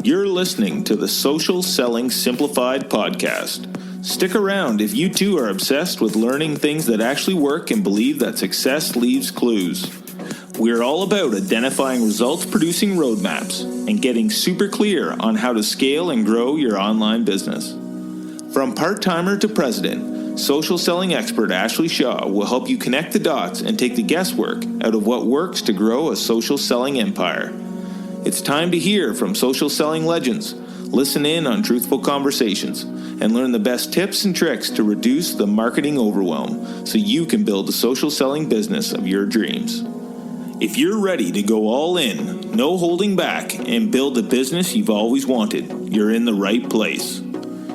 You're listening to the Social Selling Simplified podcast. Stick around if you too are obsessed with learning things that actually work and believe that success leaves clues. We're all about identifying results-producing roadmaps and getting super clear on how to scale and grow your online business. From part-timer to president, social selling expert Ashley Shaw will help you connect the dots and take the guesswork out of what works to grow a social selling empire. It's time to hear from social selling legends, listen in on truthful conversations, and learn the best tips and tricks to reduce the marketing overwhelm so you can build the social selling business of your dreams. If you're ready to go all in, no holding back, and build the business you've always wanted, you're in the right place.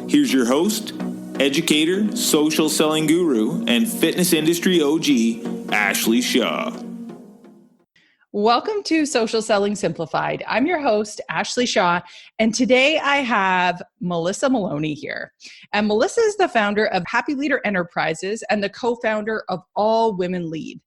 Here's your host, educator, social selling guru, and fitness industry OG, Ashley Shaw. Welcome to Social Selling Simplified. I'm your host, Ashley Shaw, and today I have Melissa Maloney here. And Melissa is the founder of Happy Leader Enterprises and the co-founder of All Women Lead.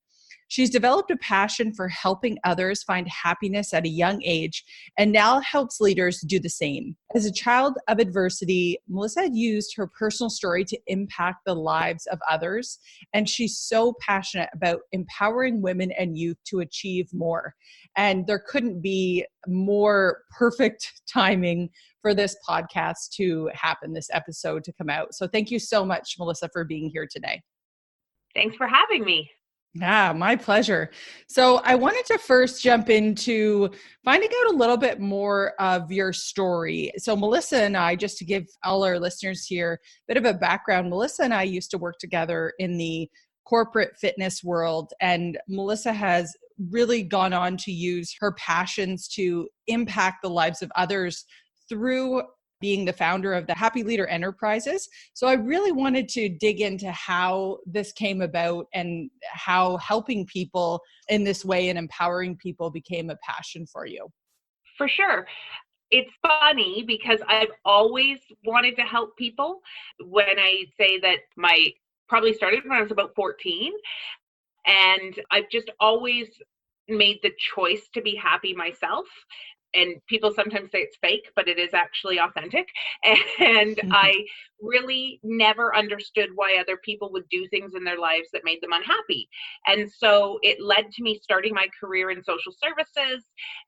She's developed a passion for helping others find happiness at a young age and now helps leaders do the same. As a child of adversity, Melissa had used her personal story to impact the lives of others, and she's so passionate about empowering women and youth to achieve more. And there couldn't be more perfect timing for this podcast to happen, this episode to come out. So thank you so much, Melissa, for being here today. Thanks for having me. Yeah, my pleasure. So I wanted to first jump into finding out a little bit more of your story. So Melissa and I, just to give all our listeners here a bit of a background, Melissa and I used to work together in the corporate fitness world, and Melissa has really gone on to use her passions to impact the lives of others through being the founder of the Happy Leader Enterprises. So I really wanted to dig into how this came about and how helping people in this way and empowering people became a passion for you. For sure. It's funny because I've always wanted to help people. When I say that probably started when I was about 14, and I've just always made the choice to be happy myself. And people sometimes say it's fake, but it is actually authentic. And I really never understood why other people would do things in their lives that made them unhappy. And so it led to me starting my career in social services.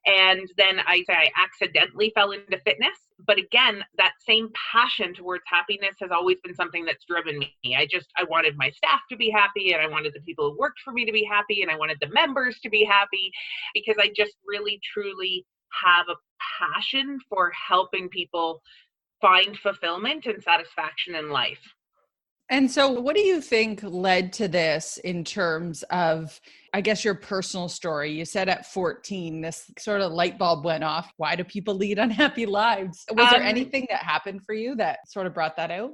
And then I accidentally fell into fitness. But again, that same passion towards happiness has always been something that's driven me. I wanted my staff to be happy, and I wanted the people who worked for me to be happy, and I wanted the members to be happy, because I just really, truly have a passion for helping people find fulfillment and satisfaction in life. And so what do you think led to this in terms of, I guess, your personal story? You said at 14, this sort of light bulb went off. Why do people lead unhappy lives? Was there anything that happened for you that sort of brought that out?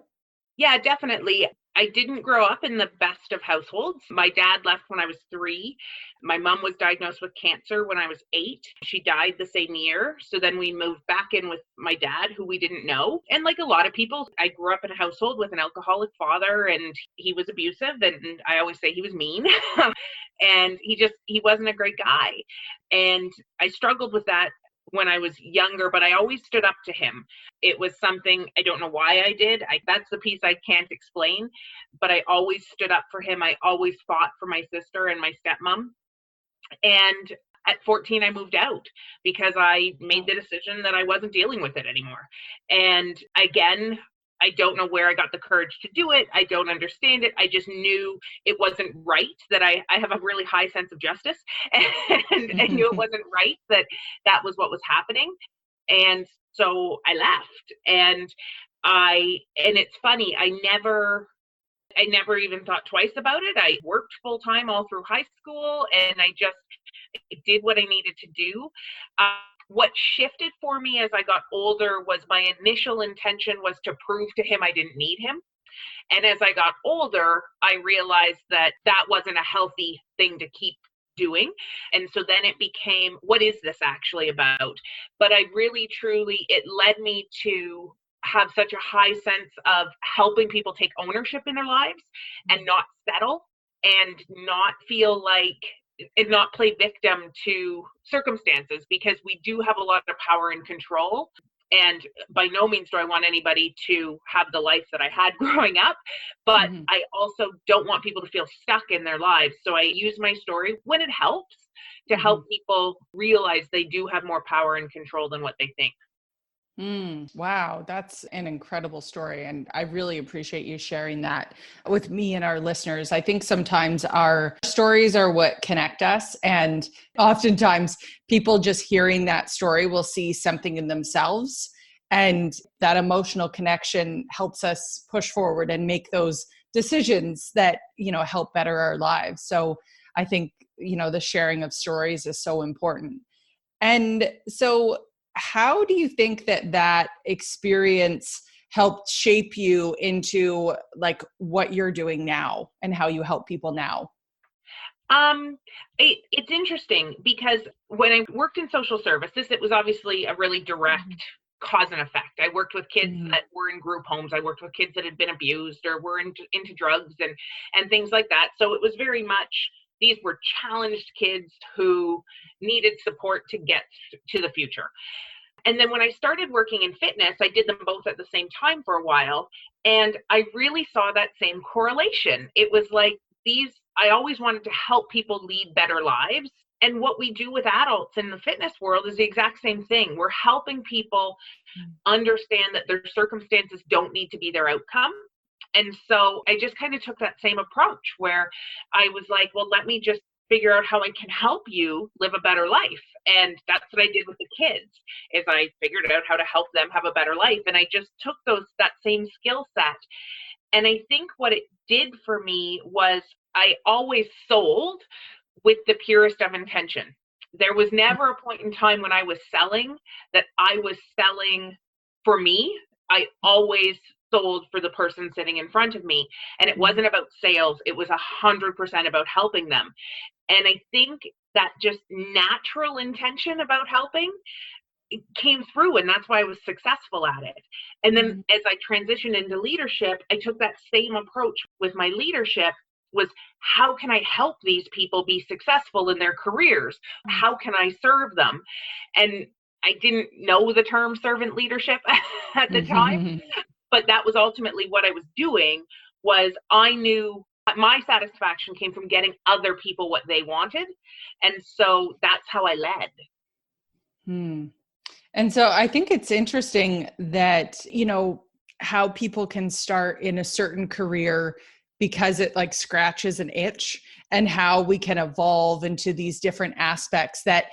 Yeah, definitely. I didn't grow up in the best of households. My dad left when I was 3. My mom was diagnosed with cancer when I was 8. She died the same year. So then we moved back in with my dad, who we didn't know. And like a lot of people, I grew up in a household with an alcoholic father, and he was abusive. And I always say he was mean. And he wasn't a great guy. And I struggled with that when I was younger, but I always stood up to him. It was something, I don't know why I did. That's the piece I can't explain, but I always stood up for him. I always fought for my sister and my stepmom. And at 14, I moved out because I made the decision that I wasn't dealing with it anymore. And again, I don't know where I got the courage to do it. I don't understand it. I just knew it wasn't right, that I have a really high sense of justice, and I knew it wasn't right that was what was happening. And so I left, and it's funny, I never even thought twice about it. I worked full time all through high school, and I just did what I needed to do. What shifted for me as I got older was my initial intention was to prove to him I didn't need him. And as I got older, I realized that wasn't a healthy thing to keep doing. And so then it became, what is this actually about? But I really, truly, it led me to have such a high sense of helping people take ownership in their lives and not settle and not feel like and not play victim to circumstances, because we do have a lot of power and control. And by no means do I want anybody to have the life that I had growing up, but I also don't want people to feel stuck in their lives. So I use my story when it helps to help people realize they do have more power and control than what they think. Wow, that's an incredible story. And I really appreciate you sharing that with me and our listeners. I think sometimes our stories are what connect us. And oftentimes people just hearing that story will see something in themselves. And that emotional connection helps us push forward and make those decisions that, help better our lives. So I think, the sharing of stories is so important. And so how do you think that experience helped shape you into like what you're doing now and how you help people now? It's interesting because when I worked in social services, it was obviously a really direct cause and effect. I worked with kids that were in group homes. I worked with kids that had been abused or were into drugs and things like that. So it was very much, these were challenged kids who needed support to get to the future. And then when I started working in fitness, I did them both at the same time for a while. And I really saw that same correlation. It was like I always wanted to help people lead better lives. And what we do with adults in the fitness world is the exact same thing. We're helping people understand that their circumstances don't need to be their outcome. And so I just kind of took that same approach where I was like, well, let me just figure out how I can help you live a better life. And that's what I did with the kids, is I figured out how to help them have a better life. And I just took that same skill set. And I think what it did for me was I always sold with the purest of intention. There was never a point in time when I was selling that I was selling for me. I always sold for the person sitting in front of me. And it wasn't about sales. It was 100% about helping them. And I think that just natural intention about helping came through, and that's why I was successful at it. And then as I transitioned into leadership, I took that same approach with my leadership, was how can I help these people be successful in their careers? How can I serve them? And I didn't know the term servant leadership at the time, but that was ultimately what I was doing. Was I knew my satisfaction came from getting other people what they wanted. And so that's how I led. And so I think it's interesting that, how people can start in a certain career because it like scratches an itch, and how we can evolve into these different aspects that,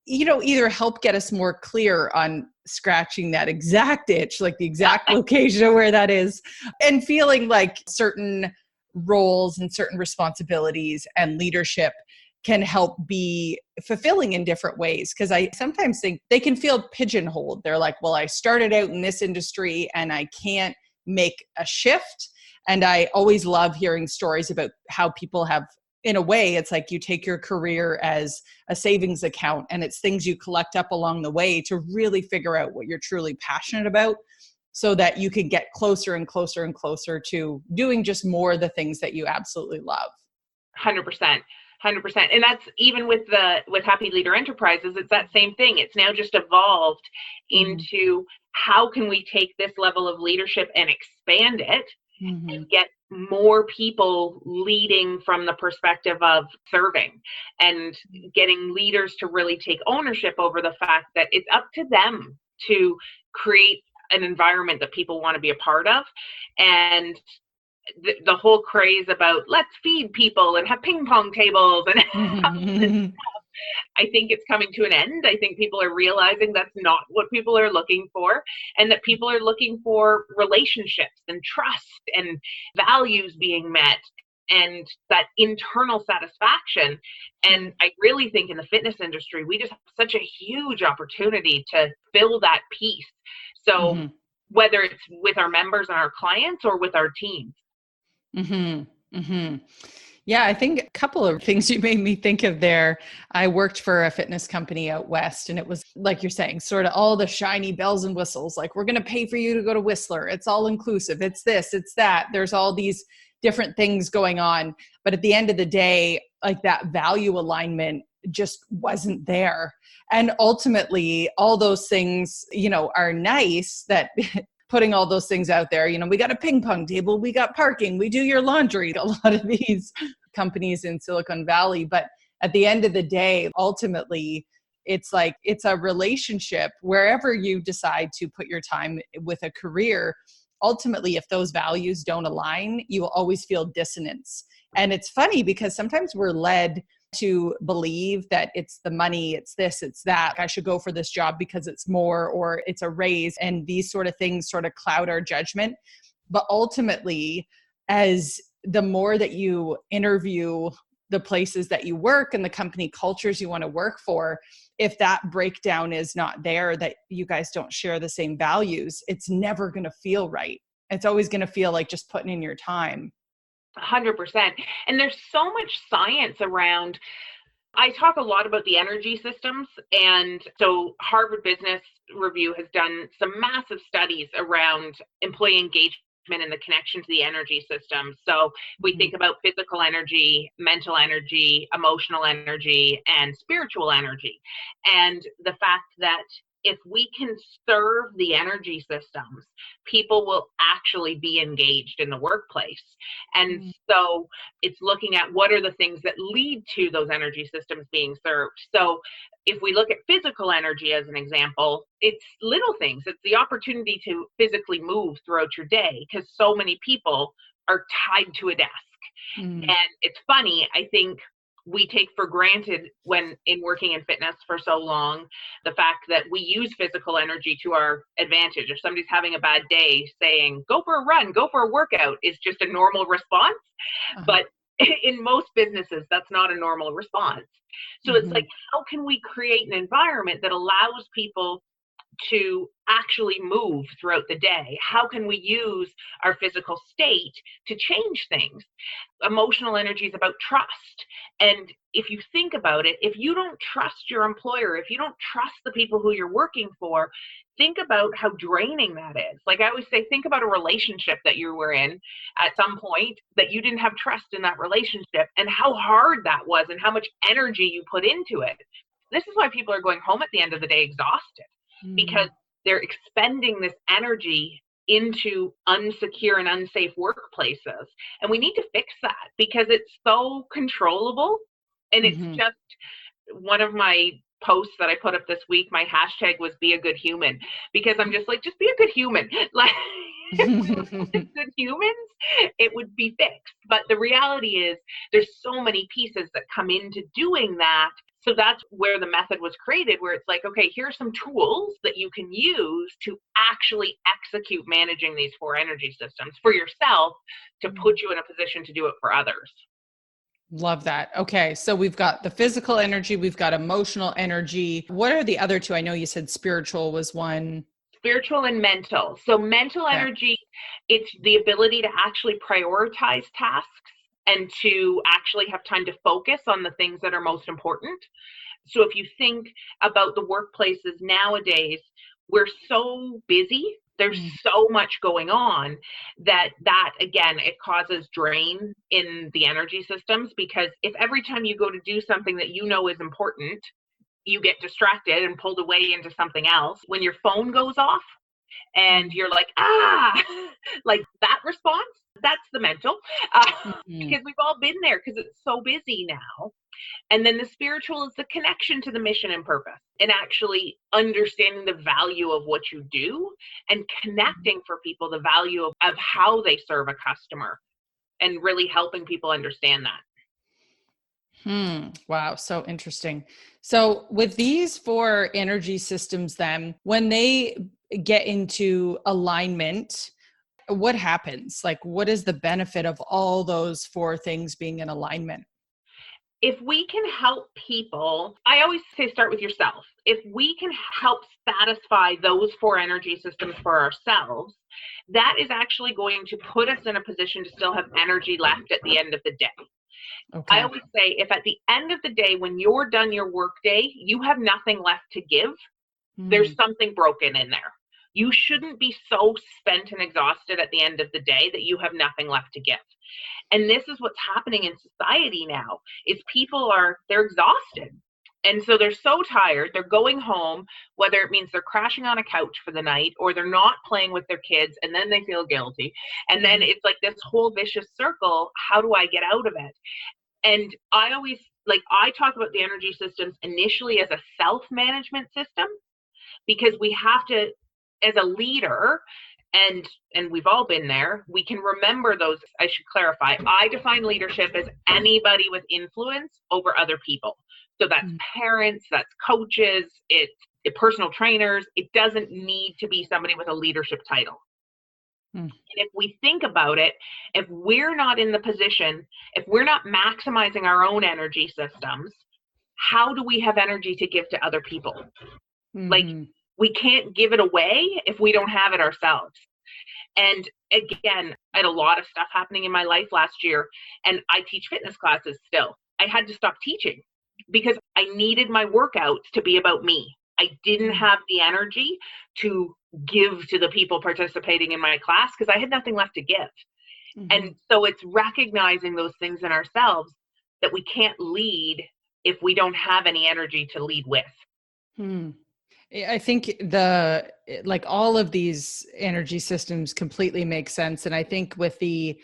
either help get us more clear on scratching that exact itch, like the exact location of where that is, and feeling like certain roles and certain responsibilities and leadership can help be fulfilling in different ways. Because I sometimes think they can feel pigeonholed. They're like, well, I started out in this industry and I can't make a shift. And I always love hearing stories about how people have, in a way, it's like you take your career as a savings account, and it's things you collect up along the way to really figure out what you're truly passionate about, so that you can get closer and closer and closer to doing just more of the things that you absolutely love. 100%. And that's even with Happy Leader Enterprises, it's that same thing. It's now just evolved into how can we take this level of leadership and expand it and get more people leading from the perspective of serving, and getting leaders to really take ownership over the fact that it's up to them to create an environment that people want to be a part of. And the whole craze about let's feed people and have ping pong tables and I think it's coming to an end. I think people are realizing that's not what people are looking for, and that people are looking for relationships and trust and values being met and that internal satisfaction. And I really think in the fitness industry, we just have such a huge opportunity to fill that piece. So whether it's with our members and our clients or with our teams. Yeah, I think a couple of things you made me think of there. I worked for a fitness company out west, and it was like you're saying, sort of all the shiny bells and whistles, like we're going to pay for you to go to Whistler. It's all inclusive. It's this, it's that. There's all these, different things going on. But at the end of the day, like that value alignment just wasn't there. And ultimately, all those things, are nice that putting all those things out there, we got a ping pong table, we got parking, we do your laundry, a lot of these companies in Silicon Valley. But at the end of the day, ultimately, it's like, it's a relationship wherever you decide to put your time with a career. Ultimately, if those values don't align, you will always feel dissonance. And it's funny because sometimes we're led to believe that it's the money, it's this, it's that. I should go for this job because it's more, or it's a raise. And these sort of things sort of cloud our judgment. But ultimately, as the more that you interview the places that you work and the company cultures you want to work for, if that breakdown is not there, that you guys don't share the same values, it's never going to feel right. It's always going to feel like just putting in your time. 100%. And there's so much science around. I talk a lot about the energy systems. And so Harvard Business Review has done some massive studies around employee engagement and the connection to the energy system. So we think about physical energy, mental energy, emotional energy, and spiritual energy. And the fact that if we can serve the energy systems, people will actually be engaged in the workplace. And so it's looking at what are the things that lead to those energy systems being served. So if we look at physical energy as an example, it's little things. It's the opportunity to physically move throughout your day, because so many people are tied to a desk. And it's funny, I think we take for granted when in working in fitness for so long, the fact that we use physical energy to our advantage. If somebody's having a bad day, saying, go for a run, go for a workout is just a normal response. But in most businesses, that's not a normal response. So it's like, how can we create an environment that allows people to actually move throughout the day? How can we use our physical state to change things? Emotional energy is about trust. And if you think about it, if you don't trust your employer, if you don't trust the people who you're working for, think about how draining that is. Like I always say, think about a relationship that you were in at some point that you didn't have trust in that relationship, and how hard that was and how much energy you put into it. This is why people are going home at the end of the day exhausted, because they're expending this energy into unsecure and unsafe workplaces. And we need to fix that because it's so controllable. And it's just one of my posts that I put up this week. My hashtag was be a good human, because I'm just like, just be a good human. Like if we were good humans, it would be fixed. But the reality is there's so many pieces that come into doing that. So that's where the method was created, where it's like, okay, here are some tools that you can use to actually execute managing these 4 energy systems for yourself to put you in a position to do it for others. Love that. Okay. So we've got the physical energy, we've got emotional energy. What are the other 2? I know you said spiritual was one. Spiritual and mental. So mental energy, it's the ability to actually prioritize tasks and to actually have time to focus on the things that are most important. So if you think about the workplaces nowadays, we're so busy, there's so much going on that again, it causes drain in the energy systems, because if every time you go to do something that you know is important, you get distracted and pulled away into something else, when your phone goes off and you're like, like that response, that's the mental, because we've all been there because it's so busy now. And then the spiritual is the connection to the mission and purpose, and actually understanding the value of what you do and connecting for people the value of how they serve a customer, and really helping people understand that. Wow. So interesting. So with these 4 energy systems, then when they get into alignment, what happens? Like, what is the benefit of all those 4 things being in alignment? If we can help people, I always say start with yourself. If we can help satisfy those 4 energy systems for ourselves, that is actually going to put us in a position to still have energy left at the end of the day. Okay. I always say, if at the end of the day, when you're done your work day, you have nothing left to give, there's something broken in there. You shouldn't be so spent and exhausted at the end of the day that you have nothing left to give. And this is what's happening in society now, is they're exhausted. And so they're so tired, they're going home, whether it means they're crashing on a couch for the night or they're not playing with their kids, and then they feel guilty. And then it's like this whole vicious circle. How do I get out of it? And I talk about the energy systems initially as a self-management system, because we have to, as a leader, and we've all been there, we can remember those. I should clarify, I define leadership as anybody with influence over other people. So that's parents, that's coaches, it's personal trainers. It doesn't need to be somebody with a leadership title. And if we think about it, if we're not in the position, if we're not maximizing our own energy systems, how do we have energy to give to other people? Like, we can't give it away if we don't have it ourselves. And again, I had a lot of stuff happening in my life last year, and I teach fitness classes still. I had to stop teaching because I needed my workouts to be about me. I didn't have the energy to give to the people participating in my class because I had nothing left to give. And so it's recognizing those things in ourselves, that we can't lead if we don't have any energy to lead with. I think all of these energy systems completely make sense. And I think with the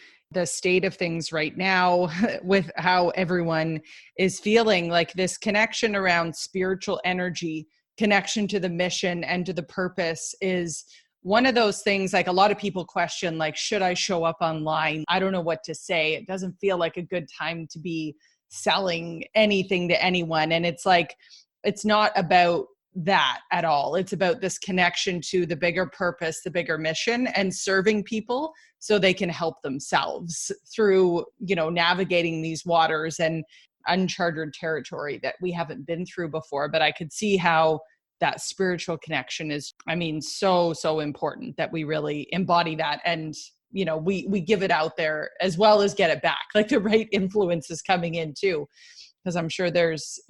state of things right now, with how everyone is feeling, like this connection around spiritual energy, connection to the mission and to the purpose is one of those things. Like, a lot of people question, like, should I show up online? I don't know what to say. It doesn't feel like a good time to be selling anything to anyone. And it's like, it's not about that at all. It's about this connection to the bigger purpose, the bigger mission, and serving people so they can help themselves through, navigating these waters and uncharted territory that we haven't been through before. But I could see how that spiritual connection is, so important that we really embody that. And, we give it out there as well as get it back. Like, the right influence is coming in too. Because I'm sure there's,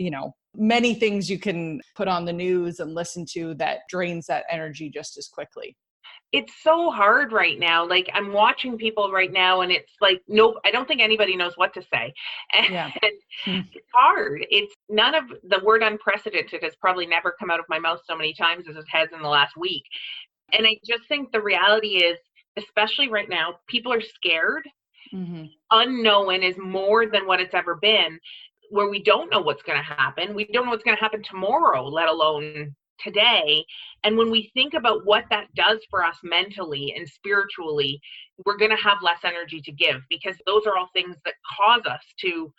many things you can put on the news and listen to that drains that energy just as quickly. It's so hard right now. Like, I'm watching people right now, and it's like, no, I don't think anybody knows what to say. And it's hard. It's none of the word unprecedented has probably never come out of my mouth so many times as it has in the last week. And I just think the reality is, especially right now, people are scared. Unknown is more than what it's ever been, where we don't know what's going to happen. We don't know what's going to happen tomorrow, let alone today. And when we think about what that does for us mentally and spiritually, we're going to have less energy to give, because those are all things that cause us to,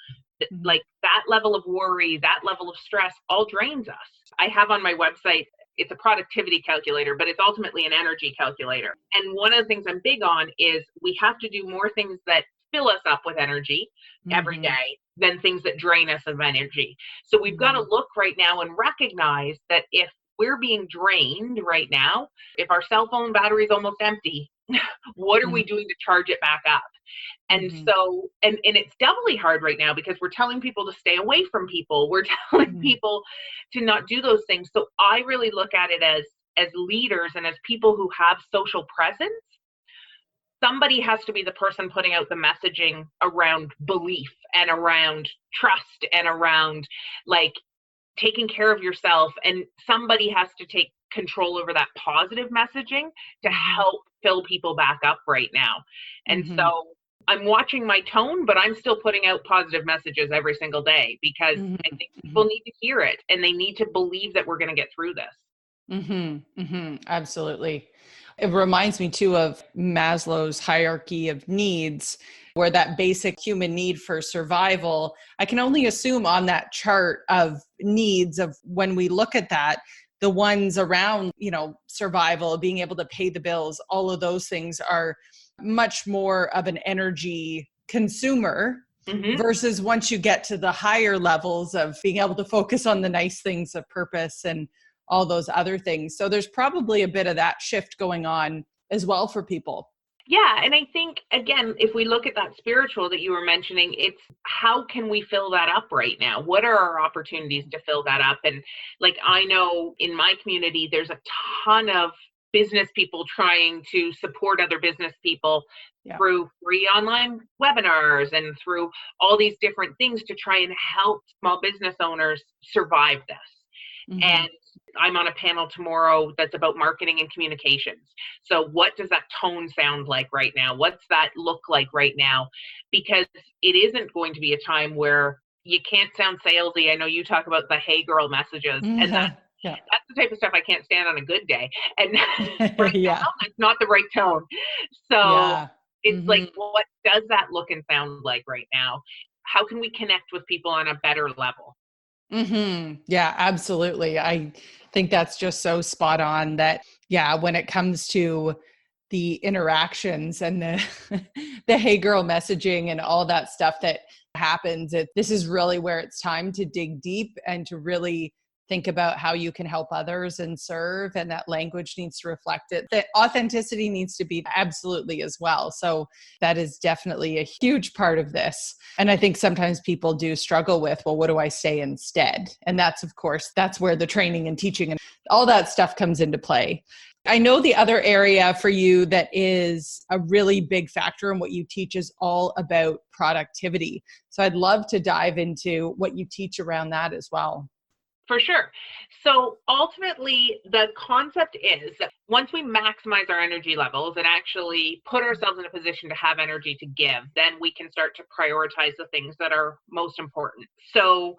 like, that level of worry, that level of stress all drains us. I have on my website, it's a productivity calculator, but it's ultimately an energy calculator. And one of the things I'm big on is we have to do more things that fill us up with energy every day than things that drain us of energy. So we've got to look right now and recognize that if we're being drained right now, if our cell phone battery is almost empty, what are we doing to charge it back up? And so, and it's doubly hard right now because we're telling people to stay away from people. We're telling people to not do those things. So I really look at it as leaders and as people who have social presence. Somebody has to be the person putting out the messaging around belief and around trust and around, like, taking care of yourself. And somebody has to take control over that positive messaging to help fill people back up right now. And so I'm watching my tone, but I'm still putting out positive messages every single day, because I think people need to hear it and they need to believe that we're going to get through this. Absolutely. It reminds me too of Maslow's hierarchy of needs, where that basic human need for survival, I can only assume on that chart of needs, of when we look at that, the ones around, survival, being able to pay the bills, all of those things are much more of an energy consumer versus once you get to the higher levels of being able to focus on the nice things of purpose and all those other things. So there's probably a bit of that shift going on as well for people. Yeah. And I think, again, if we look at that spiritual that you were mentioning, it's how can we fill that up right now? What are our opportunities to fill that up? And like, I know in my community, there's a ton of business people trying to support other business people through free online webinars and through all these different things to try and help small business owners survive this. And I'm on a panel tomorrow that's about marketing and communications. So what does that tone sound like right now? What's that look like right now? Because it isn't going to be a time where you can't sound salesy. I know you talk about the hey girl messages, and that's the type of stuff I can't stand on a good day. And right now, that's not the right tone. So it's like, what does that look and sound like right now? How can we connect with people on a better level? Yeah, absolutely. I think that's just so spot on that, when it comes to the interactions and the hey girl messaging and all that stuff that happens, this is really where it's time to dig deep and to really think about how you can help others and serve, and that language needs to reflect it. That authenticity needs to be absolutely as well. So that is definitely a huge part of this. And I think sometimes people do struggle with, well, what do I say instead? And that's, of course, that's where the training and teaching and all that stuff comes into play. I know the other area for you that is a really big factor in what you teach is all about productivity. So I'd love to dive into what you teach around that as well. For sure. So ultimately, the concept is that once we maximize our energy levels and actually put ourselves in a position to have energy to give, then we can start to prioritize the things that are most important. So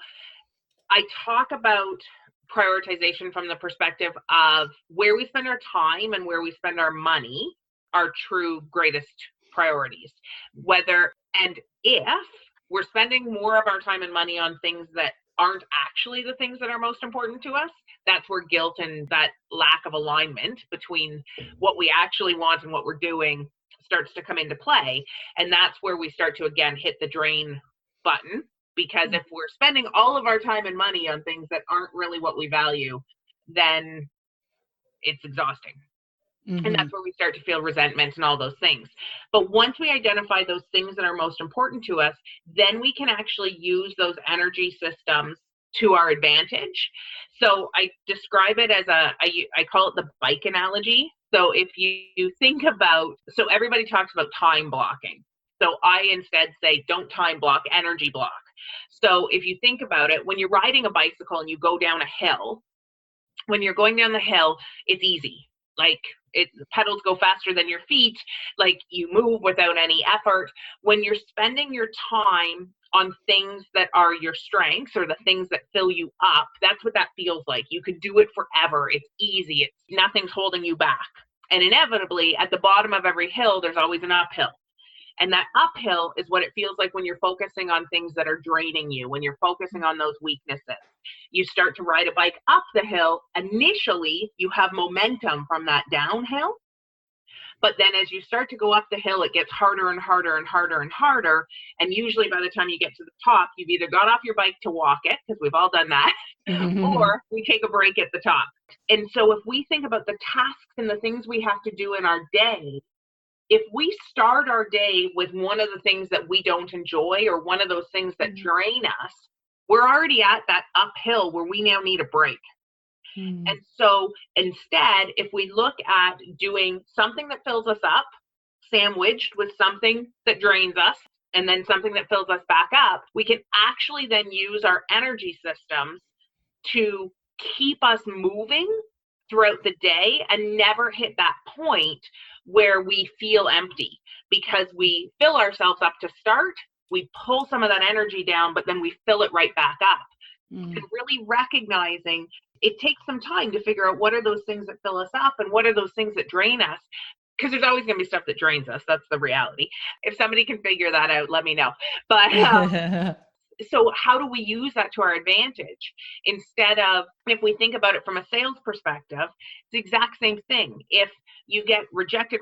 I talk about prioritization from the perspective of where we spend our time and where we spend our money, our true greatest priorities. Whether and if we're spending more of our time and money on things that aren't actually the things that are most important to us, that's where guilt and that lack of alignment between what we actually want and what we're doing starts to come into play. And that's where we start to, again, hit the drain button. Because if we're spending all of our time and money on things that aren't really what we value, then it's exhausting. And that's where we start to feel resentment and all those things. But once we identify those things that are most important to us, then we can actually use those energy systems to our advantage. So I describe it as I call it the bike analogy. So if you think about, so everybody talks about time blocking. So I instead say, don't time block, energy block. So if you think about it, when you're riding a bicycle and you go down a hill, when you're going down the hill, it's easy. Like the pedals go faster than your feet, like you move without any effort. When you're spending your time on things that are your strengths or the things that fill you up, that's what that feels like. You could do it forever. It's easy. Nothing's holding you back. And inevitably, at the bottom of every hill, there's always an uphill. And that uphill is what it feels like when you're focusing on things that are draining you, when you're focusing on those weaknesses. You start to ride a bike up the hill. Initially, you have momentum from that downhill. But then as you start to go up the hill, it gets harder and harder and harder and harder. And usually by the time you get to the top, you've either got off your bike to walk it, because we've all done that, or we take a break at the top. And so if we think about the tasks and the things we have to do in our day, if we start our day with one of the things that we don't enjoy or one of those things that drain us, we're already at that uphill where we now need a break. And so instead, if we look at doing something that fills us up, sandwiched with something that drains us, and then something that fills us back up, we can actually then use our energy systems to keep us moving throughout the day and never hit that point where we feel empty, because we fill ourselves up to start, we pull some of that energy down, but then we fill it right back up. And really recognizing it takes some time to figure out what are those things that fill us up and what are those things that drain us, because there's always going to be stuff that drains us. That's the reality. If somebody can figure that out, let me know. But so how do we use that to our advantage? Instead of, if we think about it from a sales perspective, it's the exact same thing. If you get rejected,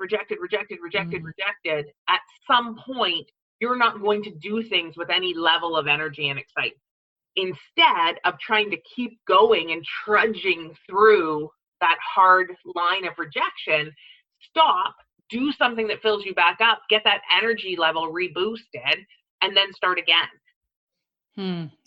at some point, you're not going to do things with any level of energy and excitement. Instead of trying to keep going and trudging through that hard line of rejection, stop, do something that fills you back up, get that energy level reboosted, and then start again.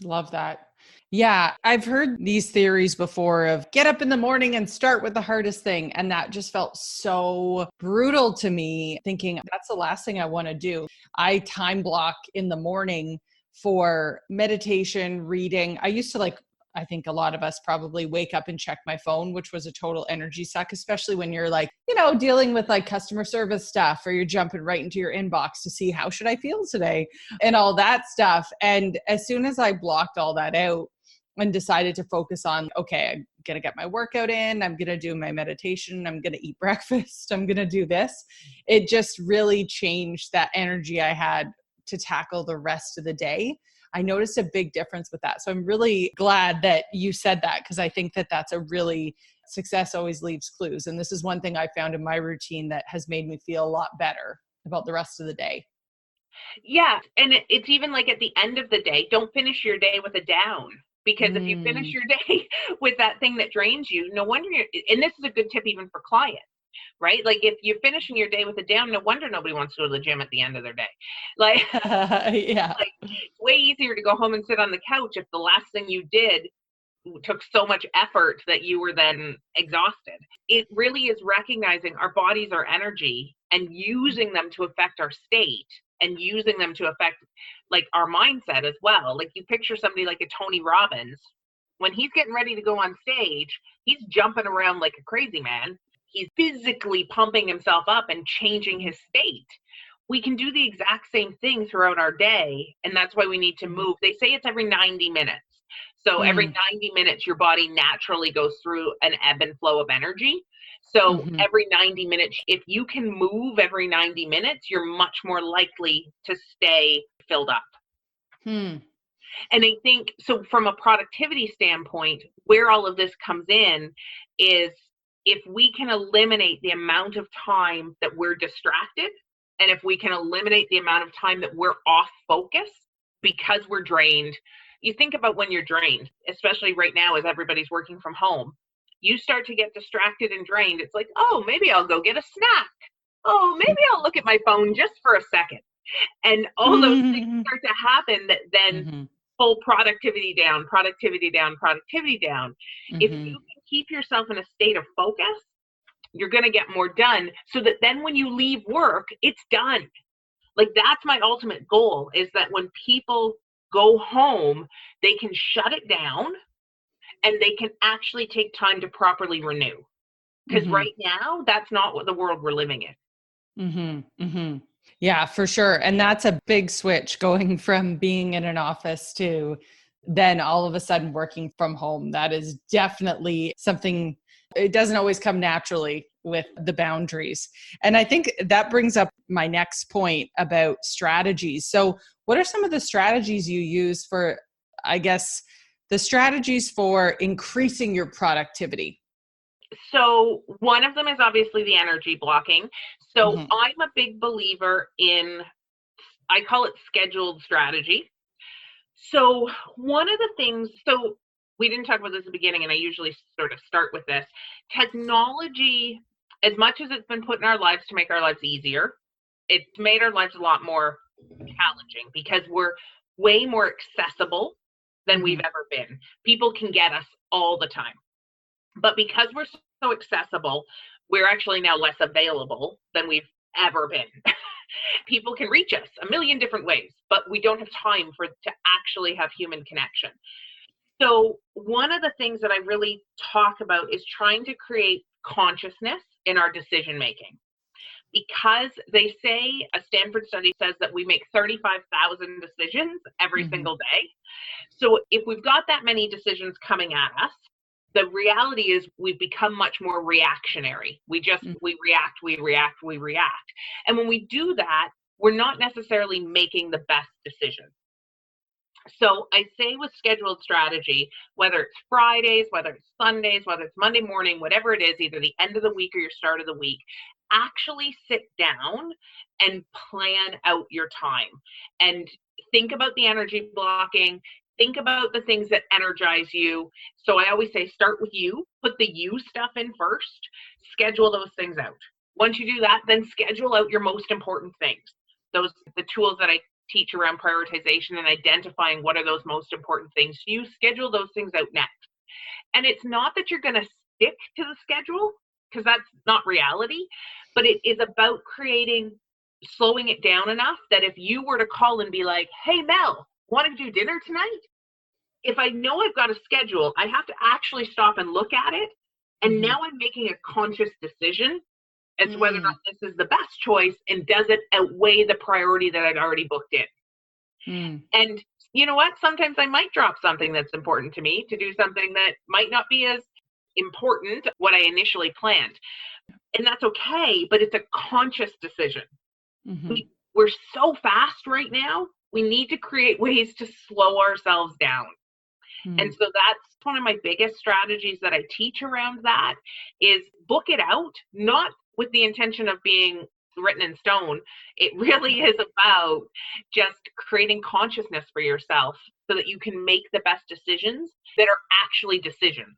Love that. Yeah, I've heard these theories before of get up in the morning and start with the hardest thing. And that just felt so brutal to me, thinking that's the last thing I want to do. I time block in the morning for meditation, reading. I used to I think a lot of us probably wake up and check my phone, which was a total energy suck, especially when you're dealing with customer service stuff, or you're jumping right into your inbox to see how should I feel today and all that stuff. And as soon as I blocked all that out, and decided to focus on, okay, I'm going to get my workout in, I'm going to do my meditation, I'm going to eat breakfast, I'm going to do this. It just really changed that energy I had to tackle the rest of the day. I noticed a big difference with that. So I'm really glad that you said that, because I think that that's a really, success always leaves clues. And this is one thing I found in my routine that has made me feel a lot better about the rest of the day. Yeah. And it's even like at the end of the day, don't finish your day with a down. Because if you finish your day with that thing that drains you, no wonder and this is a good tip even for clients, right? Like if you're finishing your day with a down, no wonder nobody wants to go to the gym at the end of their day. Yeah. It's way easier to go home and sit on the couch if the last thing you did took so much effort that you were then exhausted. It really is recognizing our bodies are energy and using them to affect our state and using them to affect our mindset as well. Like you picture somebody like a Tony Robbins, when he's getting ready to go on stage, he's jumping around like a crazy man. He's physically pumping himself up and changing his state. We can do the exact same thing throughout our day. And that's why we need to move. They say it's every 90 minutes. So every 90 minutes, your body naturally goes through an ebb and flow of energy. So every 90 minutes, if you can move every 90 minutes, you're much more likely to stay filled up. And I think, so from a productivity standpoint, where all of this comes in is if we can eliminate the amount of time that we're distracted, and if we can eliminate the amount of time that we're off focus because we're drained. You think about when you're drained, especially right now as everybody's working from home, you start to get distracted and drained. It's like, oh, maybe I'll go get a snack. Oh, maybe I'll look at my phone just for a second. And all those things start to happen that then pull productivity down. If you can keep yourself in a state of focus, you're going to get more done, so that then when you leave work, it's done. Like that's my ultimate goal, is that when people go home, they can shut it down and they can actually take time to properly renew. Because right now, that's not what the world we're living in. Yeah, for sure. And that's a big switch, going from being in an office to then all of a sudden working from home. That is definitely something, it doesn't always come naturally with the boundaries. And I think that brings up my next point about strategies. So what are some of the strategies you use for, I guess, the strategies for increasing your productivity? So one of them is obviously the energy blocking. So I'm a big believer in, I call it scheduled strategy. So one of the things, so we didn't talk about this at the beginning, and I usually sort of start with this. Technology, as much as it's been put in our lives to make our lives easier, it's made our lives a lot more challenging because we're way more accessible than we've ever been. People can get us all the time. But because we're so accessible, we're actually now less available than we've ever been. People can reach us a million different ways, but we don't have time to actually have human connection. So one of the things that I really talk about is trying to create consciousness in our decision making. Because they say, a Stanford study says that we make 35,000 decisions every single day. So if we've got that many decisions coming at us, the reality is we've become much more reactionary. We react. And when we do that, we're not necessarily making the best decisions. So I say with scheduled strategy, whether it's Fridays, whether it's Sundays, whether it's Monday morning, whatever it is, either the end of the week or your start of the week, actually sit down and plan out your time and think about the energy blocking. Think about the things that energize you. So I always say, start with you, put the you stuff in first, schedule those things out. Once you do that, then schedule out your most important things. The tools that I teach around prioritization and identifying what are those most important things. You schedule those things out next. And it's not that you're going to stick to the schedule, because that's not reality, but it is about slowing it down enough that if you were to call and be like, hey, Mel, want to do dinner tonight? If I know I've got a schedule, I have to actually stop and look at it. And now I'm making a conscious decision as to whether or not this is the best choice, and does it outweigh the priority that I'd already booked in. And you know what? Sometimes I might drop something that's important to me to do something that might not be as important what I initially planned. And that's okay, but it's a conscious decision. We're so fast right now. We need to create ways to slow ourselves down. And so that's one of my biggest strategies that I teach around that is book it out, not with the intention of being written in stone. It really is about just creating consciousness for yourself so that you can make the best decisions that are actually decisions.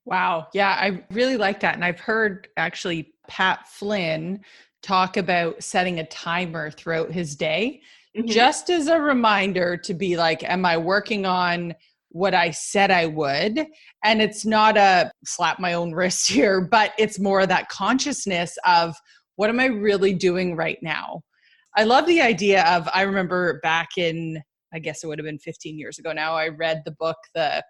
Wow. Yeah, I really like that. And I've heard actually Pat Flynn talk about setting a timer throughout his day, just as a reminder to be like, am I working on what I said I would? And it's not a slap my own wrist here, but it's more that consciousness of what am I really doing right now? I love the idea of, I remember back in, I guess it would have been 15 years ago now, I read the book, The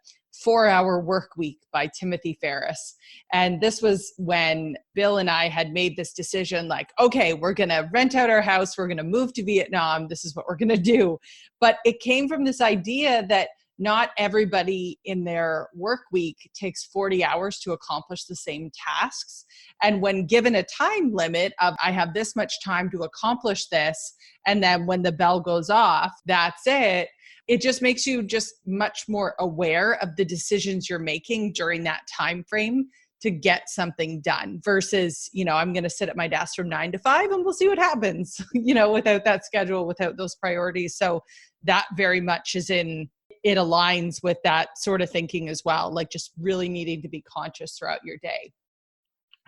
4-Hour Work Week by Timothy Ferriss. And this was when Bill and I had made this decision, like, okay, we're going to rent out our house. We're going to move to Vietnam. This is what we're going to do. But it came from this idea that not everybody in their work week takes 40 hours to accomplish the same tasks. And when given a time limit of, I have this much time to accomplish this, and then when the bell goes off, that's it. It just makes you just much more aware of the decisions you're making during that time frame to get something done versus, I'm going to sit at my desk from 9 to 5 and we'll see what happens, without that schedule, without those priorities. So that very much it aligns with that sort of thinking as well, like just really needing to be conscious throughout your day.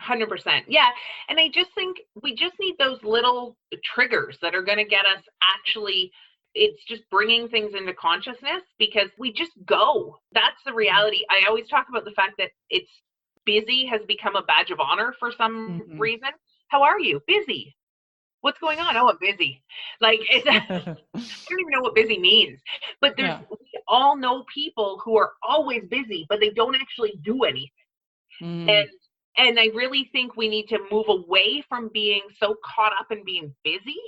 100%. Yeah. And I just think we just need those little triggers that are going to get us it's just bringing things into consciousness, because we just go. That's the reality. I always talk about the fact that it's busy has become a badge of honor for some reason. How are you? Busy. What's going on? Oh, I'm busy. Like, I don't even know what busy means. But we all know people who are always busy, but they don't actually do anything. And I really think we need to move away from being so caught up in being busy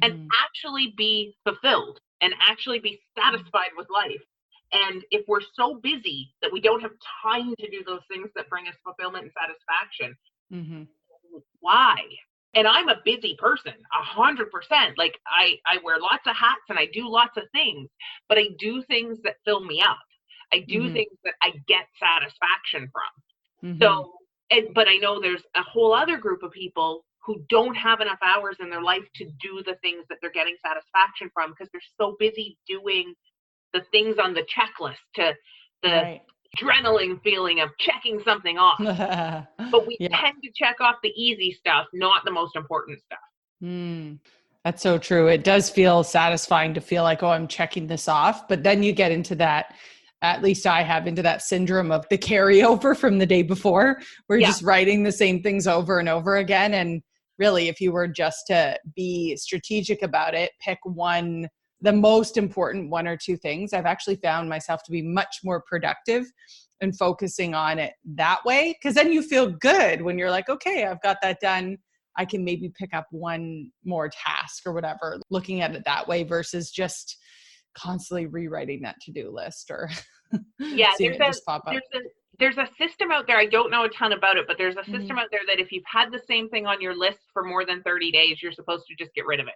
and actually be fulfilled and actually be satisfied with life. And if we're so busy that we don't have time to do those things that bring us fulfillment and satisfaction, why? And I'm a busy person, 100%. Like I wear lots of hats and I do lots of things, but I do things that fill me up. I do things that I get satisfaction from. So, but I know there's a whole other group of people who don't have enough hours in their life to do the things that they're getting satisfaction from because they're so busy doing the things on the checklist to the adrenaline feeling of checking something off. But we tend to check off the easy stuff, not the most important stuff. That's so true. It does feel satisfying to feel like, oh, I'm checking this off. But then you get into that, at least I have, into that syndrome of the carryover from the day before. We're just writing the same things over and over again. And really, if you were just to be strategic about it, pick the most important 1 or 2 things. I've actually found myself to be much more productive and focusing on it that way. Because then you feel good when you're like, okay, I've got that done. I can maybe pick up one more task or whatever, looking at it that way versus just constantly rewriting that to-do list or seeing it just pop up. There's a system out there. I don't know a ton about it, but there's a system out there that if you've had the same thing on your list for more than 30 days, you're supposed to just get rid of it.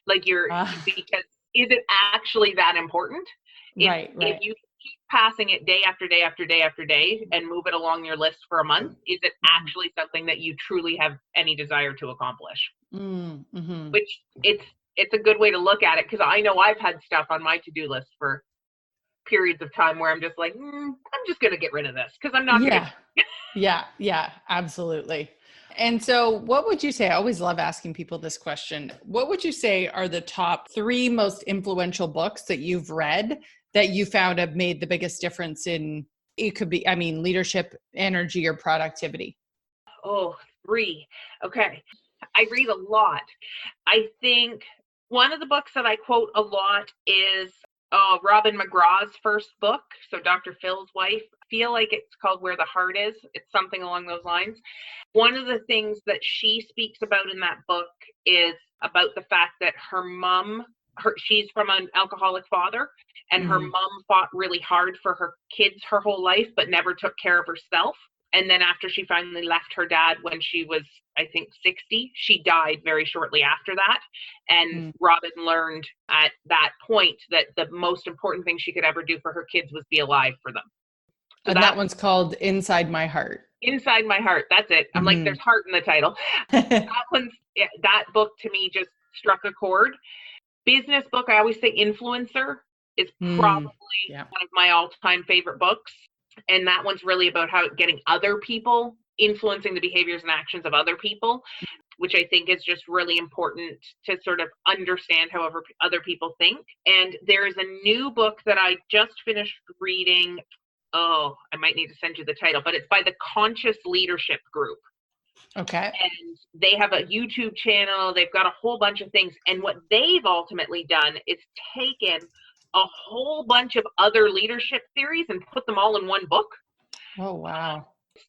Like because is it actually that important? If you keep passing it day after day after day after day and move it along your list for a month, is it actually something that you truly have any desire to accomplish? Which it's a good way to look at it, because I know I've had stuff on my to-do list for periods of time where I'm just like, I'm just going to get rid of this because I'm not. Yeah, absolutely. And so what would you say, I always love asking people this question, what would you say are the top 3 most influential books that you've read that you found have made the biggest difference in, it could be, I mean, leadership, energy, or productivity? Oh, 3. Okay. I read a lot. I think one of the books that I quote a lot is Robin McGraw's first book. So Dr. Phil's wife. I feel like it's called Where the Heart Is. It's something along those lines. One of the things that she speaks about in that book is about the fact that her mom, she's from an alcoholic father, and her mom fought really hard for her kids her whole life, but never took care of herself. And then after she finally left her dad when she was, I think, 60, she died very shortly after that. And Robin learned at that point that the most important thing she could ever do for her kids was be alive for them. So and that one's called Inside My Heart. Inside My Heart. That's it. I'm like, there's heart in the title. That book to me just struck a chord. Business book, I always say Influencer is probably one of my all-time favorite books. And that one's really about how getting other people, influencing the behaviors and actions of other people, which I think is just really important to sort of understand how other people think. And there is a new book that I just finished reading. Oh, I might need to send you the title, but it's by the Conscious Leadership Group. Okay. And they have a YouTube channel. They've got a whole bunch of things. And what they've ultimately done is taken a whole bunch of other leadership theories and put them all in one book. Oh, wow.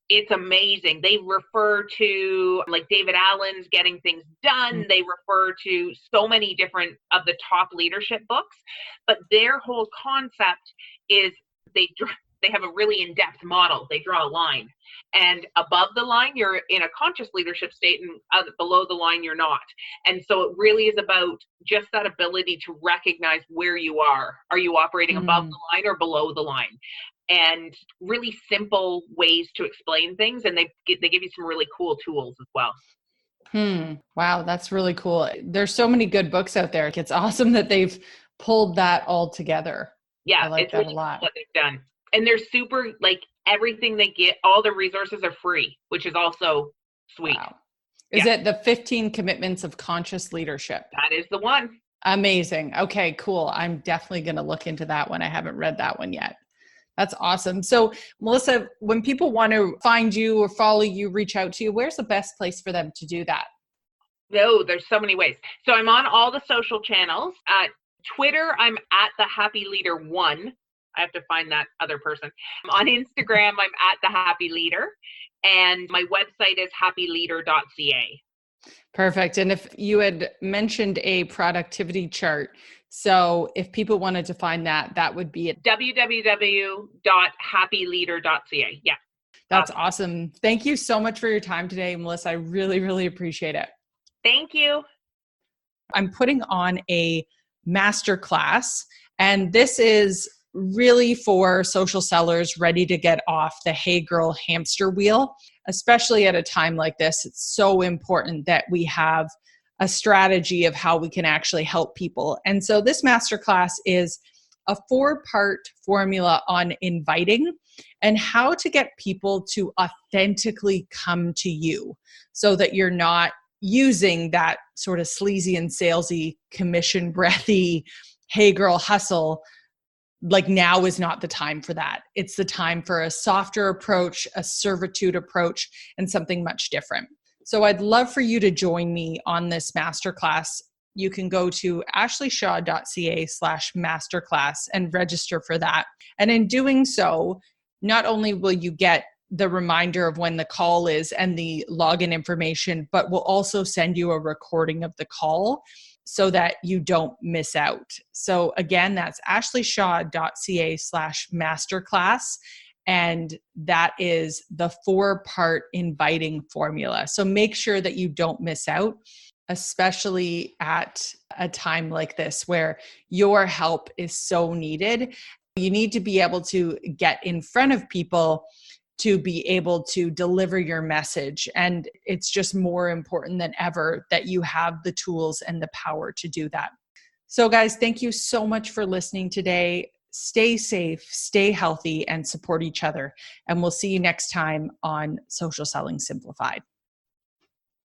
It's amazing. They refer to like David Allen's Getting Things Done. They refer to so many different of the top leadership books, but their whole concept is they have a really in-depth model. They draw a line, and above the line, you're in a conscious leadership state, and below the line, you're not. And so it really is about just that ability to recognize where you are. Are you operating above the line or below the line? And really simple ways to explain things. And they give you some really cool tools as well. Wow, that's really cool. There's so many good books out there. It's awesome that they've pulled that all together. Yeah, I like it's that really a lot. cool what they've done. And they're super, like, everything they get, all the resources are free, which is also sweet. Wow. Is it the 15 Commitments of Conscious Leadership? That is the one. Amazing. Okay, cool. I'm definitely going to look into that one. I haven't read that one yet. That's awesome. So, Melissa, when people want to find you or follow you, reach out to you, where's the best place for them to do that? No, there's so many ways. So I'm on all the social channels. Twitter, I'm at the Happy Leader 1. I have to find that other person. On Instagram, I'm at the Happy Leader, and my website is happyleader.ca. Perfect. And if you had mentioned a productivity chart, so if people wanted to find that, that would be at www.happyleader.ca. Yeah. That's awesome. Thank you so much for your time today, Melissa. I really, really appreciate it. Thank you. I'm putting on a masterclass, and this is really for social sellers ready to get off the Hey Girl hamster wheel, especially at a time like this. It's so important that we have a strategy of how we can actually help people. And so this masterclass is a 4-part formula on inviting and how to get people to authentically come to you so that you're not using that sort of sleazy and salesy, commission breathy, hey girl hustle. Like, now is not the time for that. It's the time for a softer approach, a servitude approach, and something much different. So I'd love for you to join me on this masterclass. You can go to ashleyshaw.ca/masterclass and register for that. And in doing so, not only will you get the reminder of when the call is and the login information, but we'll also send you a recording of the call so that you don't miss out. So again, that's ashleyshaw.ca/masterclass. And that is the 4-part inviting formula. So make sure that you don't miss out, especially at a time like this where your help is so needed. You need to be able to get in front of people to be able to deliver your message. And it's just more important than ever that you have the tools and the power to do that. So guys, thank you so much for listening today. Stay safe, stay healthy, and support each other. And we'll see you next time on Social Selling Simplified.